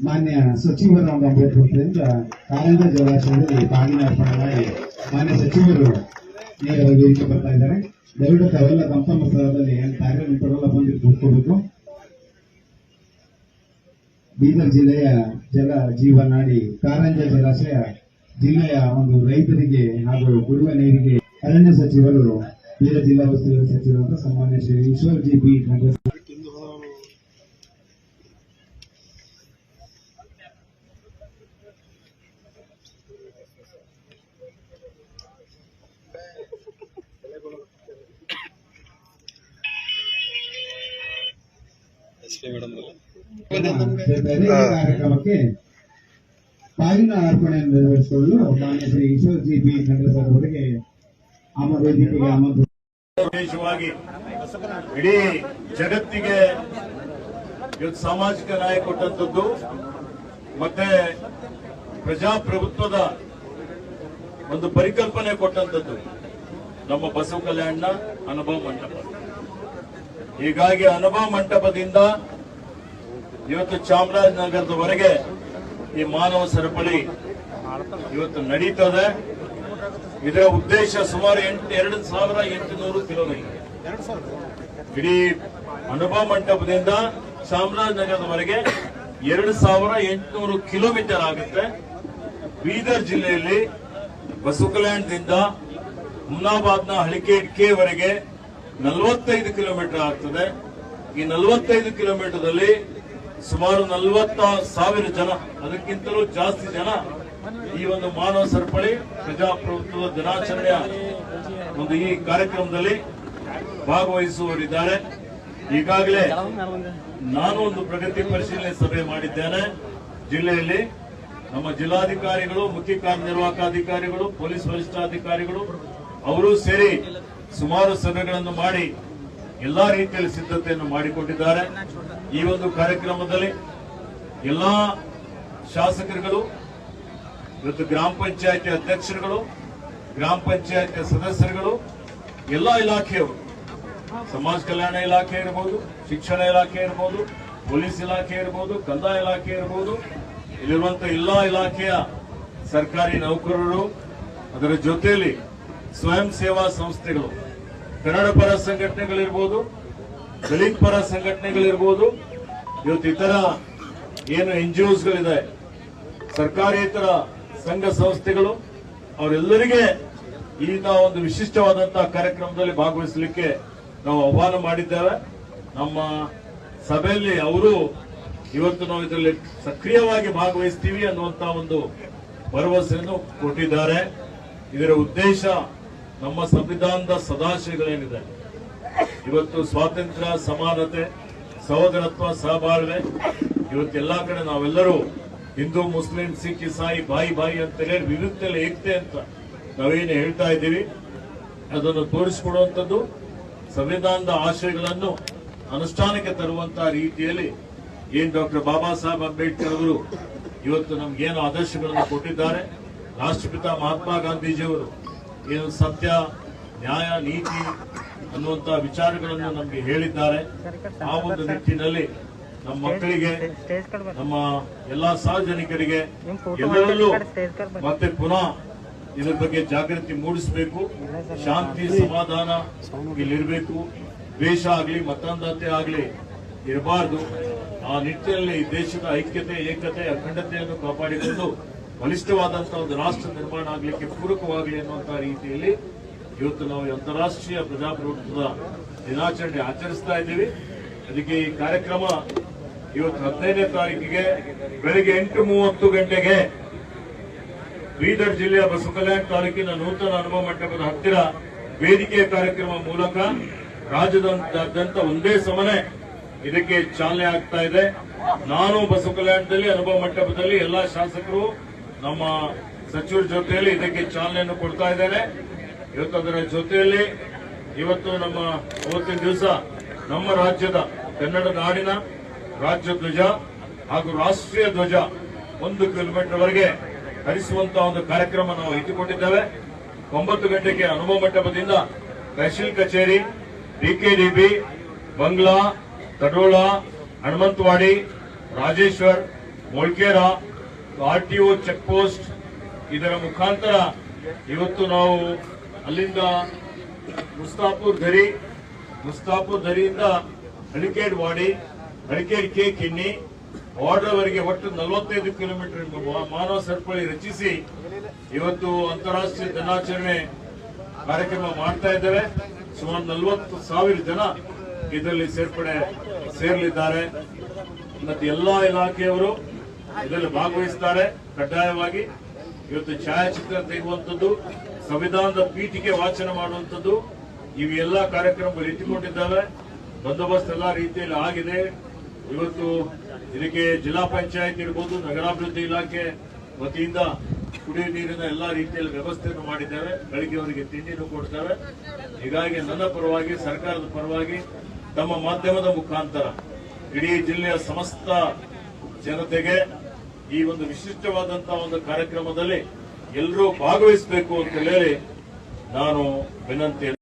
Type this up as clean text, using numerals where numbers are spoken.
ಮಾನ್ಯ ಸಚಿವರ ಅಂಬೇಡ್ಕರ್ದಿಂದ ಕಾರಂಜ ಜಲಾಶಯದಲ್ಲಿ ಬಾಗಿನ ಅರ್ಪಣೆ ಮಾಡಿ ಮಾನ್ಯ ಸಚಿವರು ನೇರವಾಗಿ ವೇದಿಕೆ ಬರ್ತಾ ಇದ್ದಾರೆ. ದಯವಿಟ್ಟು ತಾವೆಲ್ಲ ತಮ್ಮ ತಮ್ಮ ಸ್ಥಳದಲ್ಲಿ ಕಾರ್ಯನಿರತರೆಲ್ಲ ಬಂದು ಕೂತ್ಕೋಬೇಕು. ಬೀದರ್ ಜಿಲ್ಲೆಯ ಜಲ ಜೀವನಾಡಿ ಕಾರಂಜ ಜಲಾಶಯ ಜಿಲ್ಲೆಯ ಒಂದು ರೈತರಿಗೆ ಹಾಗೂ ಕುಡಿಯುವ ನೀರಿಗೆ ಅರಣ್ಯ ಸಚಿವರು ಬೀದರ್ ಜಿಲ್ಲಾ ಉಸ್ತುವಾರಿ ಸಚಿವರಾದ ಸನ್ಮಾನ್ಯ ಶ್ರೀ ಈಶ್ವರ್ ಜಿ ಬಿ ಕಾರ್ಯಕ್ರಮಕ್ಕೆ ಬಾಗಿನ ಅರ್ಪಣೆಯನ್ನು ನೆರವೇರಿಸಿಕೊಳ್ಳಲು ಮಾನ್ಯ ಶ್ರೀ ಈಶ್ವರ್ ಜಿ ಬಿ ಖಂಡ್ರೆ ಅವರಿಗೆ ವೇದಿಕೆಗೆ ಆಮಂತ್ರಣ. ವಿಶೇಷವಾಗಿ ಇಡೀ ಜಗತ್ತಿಗೆ ಇವತ್ತು ಸಾಮಾಜಿಕ ನ್ಯಾಯ ಕೊಟ್ಟಂತದ್ದು ಮತ್ತೆ ಪ್ರಜಾಪ್ರಭುತ್ವದ ಒಂದು ಪರಿಕಲ್ಪನೆ ಕೊಟ್ಟಂತದ್ದು ನಮ್ಮ ಬಸವ ಕಲ್ಯಾಣ ಅನುಭವ ಮಂಟಪ. ಹೀಗಾಗಿ ಅನುಭವ ಮಂಟಪದಿಂದ ಇವತ್ತು ಚಾಮರಾಜನಗರದವರೆಗೆ ಈ ಮಾನವ ಸರಪಳಿ ಇವತ್ತು ನಡೀತದೆ. ಇದರ ಉದ್ದೇಶ ಸುಮಾರು 2800 ಕಿಲೋಮೀಟರ್. ಇಡೀ ಅನುಭವ ಮಂಟಪದಿಂದ ಚಾಮರಾಜನಗರದವರೆಗೆ 2800 ಕಿಲೋಮೀಟರ್ ಆಗುತ್ತೆ. ಬೀದರ್ ಜಿಲ್ಲೆಯಲ್ಲಿ ಬಸವಕಲ್ಯಾಣದಿಂದ ಹುಮ್ನಾಬಾದ್ನ ಹಳಿಕೇಡ್ಕೆವರೆಗೆ 45 ಕಿಲೋಮೀಟರ್ ಆಗ್ತದೆ. ಈ 45 ಕಿಲೋಮೀಟರ್ದಲ್ಲಿ ಸುಮಾರು 40,000 ಜನ, ಅದಕ್ಕಿಂತಲೂ ಜಾಸ್ತಿ ಜನ ಈ ಒಂದು ಮಾನವ ಸರಪಳಿ ಪ್ರಜಾಪ್ರಭುತ್ವದ ದಿನಾಚರಣೆಯ ಒಂದು ಈ ಕಾರ್ಯಕ್ರಮದಲ್ಲಿ ಭಾಗವಹಿಸುವವರಿದ್ದಾರೆ. ಈಗಾಗಲೇ ನಾನು ಒಂದು ಪ್ರಗತಿ ಪರಿಶೀಲನೆ ಸಭೆ ಮಾಡಿದ್ದೇನೆ. ಜಿಲ್ಲೆಯಲ್ಲಿ ನಮ್ಮ ಜಿಲ್ಲಾಧಿಕಾರಿಗಳು, ಮುಖ್ಯ ಕಾರ್ಯನಿರ್ವಾಹಕ ಅಧಿಕಾರಿಗಳು, ಪೊಲೀಸ್ ವರಿಷ್ಠಾಧಿಕಾರಿಗಳು ಅವರು ಸೇರಿ ಸುಮಾರು ಸಭೆಗಳನ್ನು ಮಾಡಿ ಎಲ್ಲಾ ರೀತಿಯಲ್ಲಿ ಸಿದ್ಧತೆಯನ್ನು ಮಾಡಿಕೊಂಡಿದ್ದಾರೆ. ಈ ಒಂದು ಕಾರ್ಯಕ್ರಮದಲ್ಲಿ ಎಲ್ಲಾ ಶಾಸಕರುಗಳು, ಇವತ್ತು ಗ್ರಾಮ ಪಂಚಾಯತಿ ಅಧ್ಯಕ್ಷರುಗಳು, ಗ್ರಾಮ ಪಂಚಾಯತಿ ಸದಸ್ಯರುಗಳು, ಎಲ್ಲಾ ಇಲಾಖೆಯವರು, ಸಮಾಜ ಕಲ್ಯಾಣ ಇಲಾಖೆ ಇರಬಹುದು, ಶಿಕ್ಷಣ ಇಲಾಖೆ ಇರಬಹುದು, ಪೊಲೀಸ್ ಇಲಾಖೆ ಇರಬಹುದು, ಕಂದಾಯ ಇಲಾಖೆ ಇರಬಹುದು, ಇಲ್ಲಿರುವಂತಹ ಎಲ್ಲಾ ಇಲಾಖೆಯ ಸರ್ಕಾರಿ ನೌಕರರು, ಅದರ ಜೊತೆಯಲ್ಲಿ ಸ್ವಯಂ ಸೇವಾ ಸಂಸ್ಥೆಗಳು, ಕನ್ನಡ ಪರ ಸಂಘಟನೆಗಳಿರ್ಬೋದು, ದಲಿತ ಪರ ಸಂಘಟನೆಗಳಿರ್ಬೋದು, ಇವತ್ತು ಇತರ ಏನು NGOsಗಳಿದೆ, ಸರ್ಕಾರೇತರ ಸಂಘ ಸಂಸ್ಥೆಗಳು, ಅವರೆಲ್ಲರಿಗೆ ಈ ಒಂದು ವಿಶಿಷ್ಟವಾದಂತಹ ಕಾರ್ಯಕ್ರಮದಲ್ಲಿ ಭಾಗವಹಿಸಲಿಕ್ಕೆ ನಾವು ಆಹ್ವಾನ ಮಾಡಿದ್ದೇವೆ. ನಮ್ಮ ಸಭೆಯಲ್ಲಿ ಅವರು ಇವತ್ತು ನಾವು ಇದರಲ್ಲಿ ಸಕ್ರಿಯವಾಗಿ ಭಾಗವಹಿಸ್ತೀವಿ ಅನ್ನುವಂತಹ ಒಂದು ಭರವಸೆಯನ್ನು ಕೊಟ್ಟಿದ್ದಾರೆ. ಇದರ ಉದ್ದೇಶ ನಮ್ಮ ಸಂವಿಧಾನದ ಸದಾಶಯಗಳೇನಿದೆ, ಇವತ್ತು ಸ್ವಾತಂತ್ರ್ಯ, ಸಮಾನತೆ, ಸಹೋದರತ್ವ, ಸಹಬಾಳ್ವೆ, ಇವತ್ತೆಲ್ಲಾ ಕಡೆ ನಾವೆಲ್ಲರೂ ಹಿಂದೂ, ಮುಸ್ಲಿಂ, ಸಿಖ್, ಇಸಾಯಿ ಬಾಯಿ ಬಾಯಿ ಅಂತ ಹೇಳಿ ವಿವಿಧತೆಯಲ್ಲಿ ಏಕತೆ ಅಂತ ನಾವೇನು ಹೇಳ್ತಾ ಇದ್ದೀವಿ, ಅದನ್ನು ತೋರಿಸಿಕೊಡುವಂಥದ್ದು ಸಂವಿಧಾನದ ಆಶಯಗಳನ್ನು ಅನುಷ್ಠಾನಕ್ಕೆ ತರುವಂತಹ ರೀತಿಯಲ್ಲಿ ಏನ್ ಡಾಕ್ಟರ್ ಬಾಬಾ ಸಾಹೇಬ್ ಅಂಬೇಡ್ಕರ್ ಅವರು ಇವತ್ತು ನಮ್ಗೇನು ಆದರ್ಶಗಳನ್ನು ಕೊಟ್ಟಿದ್ದಾರೆ, ರಾಷ್ಟ್ರಪಿತ ಮಹಾತ್ಮ ಗಾಂಧೀಜಿಯವರು ಏನು ಸತ್ಯ, ನ್ಯಾಯ, ನೀತಿ ಅನ್ನುವಂತಹ ವಿಚಾರಗಳನ್ನು ನಮಗೆ ಹೇಳಿದ್ದಾರೆ. ಆ ಒಂದು ನಿಟ್ಟಿನಲ್ಲಿ ನಮ್ಮ ಮಕ್ಕಳಿಗೆ, ನಮ್ಮ ಎಲ್ಲಾ ಸಾರ್ವಜನಿಕರಿಗೆ ಎಲ್ಲರಲ್ಲೂ ಮತ್ತೆ ಪುನಃ ಇದರ ಬಗ್ಗೆ ಜಾಗೃತಿ ಮೂಡಿಸಬೇಕು. ಶಾಂತಿ, ಸಮಾಧಾನ ಇಲ್ಲಿರಬೇಕು. ದ್ವೇಷ ಆಗಲಿ, ಮತಾಂಧತೆ ಆಗಲಿ ಇರಬಾರದು. ಆ ನಿಟ್ಟಿನಲ್ಲಿ ದೇಶದ ಐಕ್ಯತೆ, ಏಕತೆ, ಅಖಂಡತೆಯನ್ನು ಕಾಪಾಡಿಕೊಂಡು ಬಲಿಷ್ಠವಾದಂತಹ ಒಂದು ರಾಷ್ಟ್ರ ನಿರ್ಮಾಣ ಆಗಲಿಕ್ಕೆ ಪೂರಕವಾಗಲಿ ಅನ್ನುವಂತಹ ರೀತಿಯಲ್ಲಿ ಇವತ್ತು ನಾವು ಅಂತಾರಾಷ್ಟ್ರೀಯ ಪ್ರಜಾಪ್ರಭುತ್ವದ ದಿನಾಚರಣೆ ಆಚರಿಸ್ತಾ ಇದ್ದೀವಿ. ಅದಕ್ಕೆ ಈ ಕಾರ್ಯಕ್ರಮ ಇವತ್ತು 15ನೇ ತಾರೀಕಿಗೆ ಬೆಳಗ್ಗೆ 8:30 ಗಂಟೆಗೆ ಬೀದರ್ ಜಿಲ್ಲೆಯ ಬಸವಕಲ್ಯಾಣ ತಾಲೂಕಿನ ನೂತನ ಅನುಭವ ಮಂಟಪದ ಹತ್ತಿರ ವೇದಿಕೆಯ ಕಾರ್ಯಕ್ರಮ ಮೂಲಕ ರಾಜ್ಯದಾದ್ಯಂತ ಒಂದೇ ಸಮನೆ ಇದಕ್ಕೆ ಚಾಲನೆ ಆಗ್ತಾ ಇದೆ. ನಾನು ಬಸವ ಕಲ್ಯಾಣದಲ್ಲಿ ಅನುಭವ ಮಂಟಪದಲ್ಲಿ ಎಲ್ಲಾ ಶಾಸಕರು ನಮ್ಮ ಸಚಿವರ ಜೊತೆಯಲ್ಲಿ ಇದಕ್ಕೆ ಚಾಲನೆಯನ್ನು ಕೊಡ್ತಾ ಇದ್ದೇನೆ. ಇವತ್ತು ಅದರ ಜೊತೆಯಲ್ಲಿ ಇವತ್ತು ನಮ್ಮ ಅವತ್ತಿನ ದಿವಸ ನಮ್ಮ ರಾಜ್ಯದ ಕನ್ನಡ ನಾಡಿನ ರಾಜ್ಯ ಧ್ವಜ ಹಾಗೂ ರಾಷ್ಟ್ರೀಯ ಧ್ವಜ 1 ಕಿಲೋಮೀಟರ್ ವರೆಗೆ ಹರಿಸುವಂತಹ ಒಂದು ಕಾರ್ಯಕ್ರಮ ನಾವು ಇಟ್ಟುಕೊಂಡಿದ್ದೇವೆ. 9 ಗಂಟೆಗೆ ಅನುಭವ ಮಂಟಪದಿಂದ ತಹಶೀಲ್ ಕಚೇರಿ, DKDB, Bangla, Tadola, Hanumanthwadi, Rajeshwar, Molkera, RTO check post ಇದರ ಮುಖಾಂತರ ಇವತ್ತು ನಾವು ಅಲ್ಲಿಂದ ಮುಸ್ತಾಪುರ್ ದರಿಯಿಂದ ಹಳಿಕೇಡ್ ವಾಡಿ, ಹಳಿಕೇಡ್ ಕೆ ಕಿನ್ನಿ ಬಾರ್ಡರ್ವರೆಗೆ ಒಟ್ಟು 45 ಕಿಲೋಮೀಟರ್ ಮಾನವ ಸರಪಳಿ ರಚಿಸಿ ಇವತ್ತು ಅಂತಾರಾಷ್ಟ್ರೀಯ ದಿನಾಚರಣೆ ಕಾರ್ಯಕ್ರಮ ಮಾಡ್ತಾ ಇದ್ದೇವೆ. ಸುಮಾರು 40,000 ಜನ ಇದರಲ್ಲಿ ಸೇರಲಿದ್ದಾರೆ. ಮತ್ತೆ ಎಲ್ಲಾ ಇಲಾಖೆಯವರು ಇದರಲ್ಲಿ ಭಾಗವಹಿಸುತ್ತಾರೆ. ಕಡ್ಡಾಯವಾಗಿ ಇವತ್ತು ಛಾಯಾಚಿತ್ರ ತೆಗೆಯುವಂಥದ್ದು, ಸಂವಿಧಾನದ ಪೀಠಿಕೆ ವಾಚನ ಮಾಡುವಂಥದ್ದು, ಇವೆಲ್ಲ ಕಾರ್ಯಕ್ರಮಗಳು ಇಟ್ಟುಕೊಂಡಿದ್ದಾವೆ. ಬಂದೋಬಸ್ತ್ ಎಲ್ಲಾ ರೀತಿಯಲ್ಲಿ ಆಗಿದೆ. ಇವತ್ತು ಇದಕ್ಕೆ ಜಿಲ್ಲಾ ಪಂಚಾಯತ್ ಇರ್ಬೋದು, ನಗರಾಭಿವೃದ್ಧಿ ಇಲಾಖೆ ವತಿಯಿಂದ ಕುಡಿಯುವ ನೀರಿನ ಎಲ್ಲಾ ರೀತಿಯಲ್ಲಿ ವ್ಯವಸ್ಥೆಯನ್ನು ಮಾಡಿದ್ದೇವೆ. ಬೆಳಿಗ್ಗೆಯವರಿಗೆ ತಿಂಡಿನೂ ಕೊಡ್ತೇವೆ. ಹೀಗಾಗಿ ನನ್ನ ಪರವಾಗಿ, ಸರ್ಕಾರದ ಪರವಾಗಿ ತಮ್ಮ ಮಾಧ್ಯಮದ ಮುಖಾಂತರ ಇಡೀ ಜಿಲ್ಲೆಯ ಸಮಸ್ತ ಜನತೆಗೆ ಈ ಒಂದು ವಿಶಿಷ್ಟವಾದಂತಹ ಒಂದು ಕಾರ್ಯಕ್ರಮದಲ್ಲಿ ಎಲ್ಲರೂ ಭಾಗವಹಿಸಬೇಕು ಅಂತ ಹೇಳಿ ನಾನು ವಿನಂತಿ